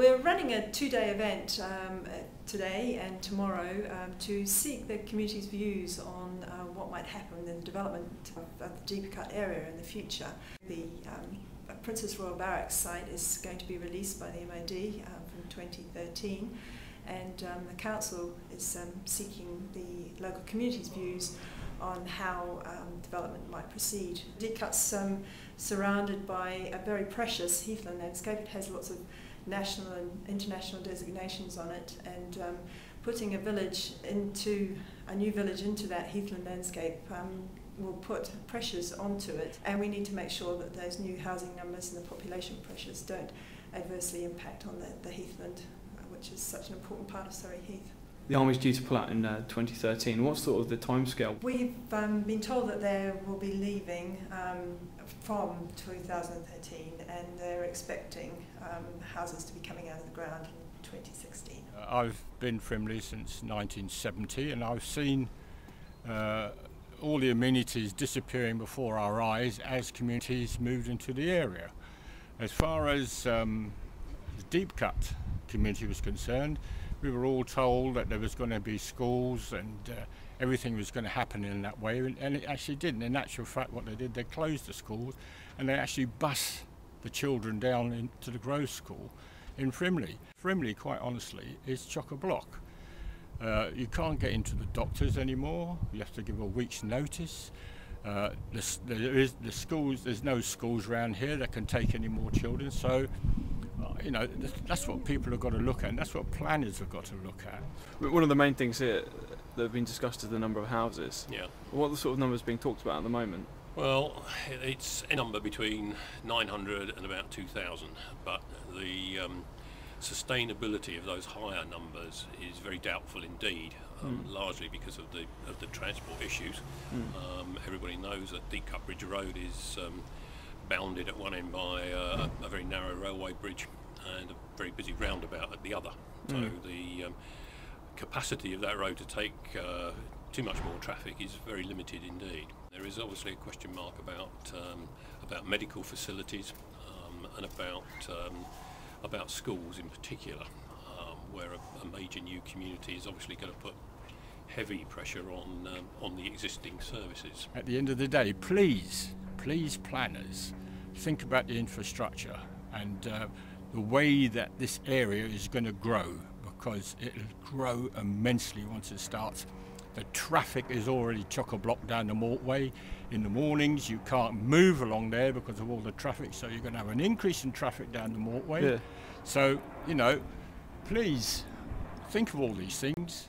We're running a two-day event today and tomorrow to seek the community's views on what might happen in the development of the Deepcut area in the future. The Princess Royal Barracks site is going to be released by the MOD from 2013, and the council is seeking the local community's views on how development might proceed. Deepcut's surrounded by a very precious heathland landscape. It has lots of national and international designations on it, and putting a new village into that heathland landscape will put pressures onto it, and we need to make sure that those new housing numbers and the population pressures don't adversely impact on the heathland, which is such an important part of Surrey Heath. The Army's due to pull out in 2013. What's sort of the timescale? We've been told that they will be leaving from 2013, and they're expecting houses to be coming out of the ground in 2016. I've been Frimley since 1970, and I've seen all the amenities disappearing before our eyes as communities moved into the area. As far as the Deepcut community was concerned, we were all told that there was going to be schools and everything was going to happen in that way, and it actually didn't. In actual fact, what they did, they closed the schools and they actually bus the children down into the Grove School in Frimley. Frimley, quite honestly, is chock-a-block. You can't get into the doctors anymore. You have to give a week's notice. There's no schools around here that can take any more children. So, you know, that's what people have got to look at, and that's what planners have got to look at. One of the main things here that have been discussed is the number of houses. Yeah. What are the sort of numbers being talked about at the moment? Well, it's a number between 900 and about 2,000, but the sustainability of those higher numbers is very doubtful indeed, largely because of the transport issues. Everybody knows that Deepcut Bridge Road is bounded at one end by a very narrow railway bridge and a very busy roundabout at the other. So the capacity of that road to take too much more traffic is very limited indeed. There is obviously a question mark about medical facilities and about schools in particular, where a major new community is obviously going to put heavy pressure on the existing services. At the end of the day, please planners, think about the infrastructure and the way that this area is going to grow, because it'll grow immensely once it starts. The traffic is already chock-a-block down the Maltway. In the mornings you can't move along there because of all the traffic, so you're going to have an increase in traffic down the Maltway. Yeah. So, you know, please think of all these things.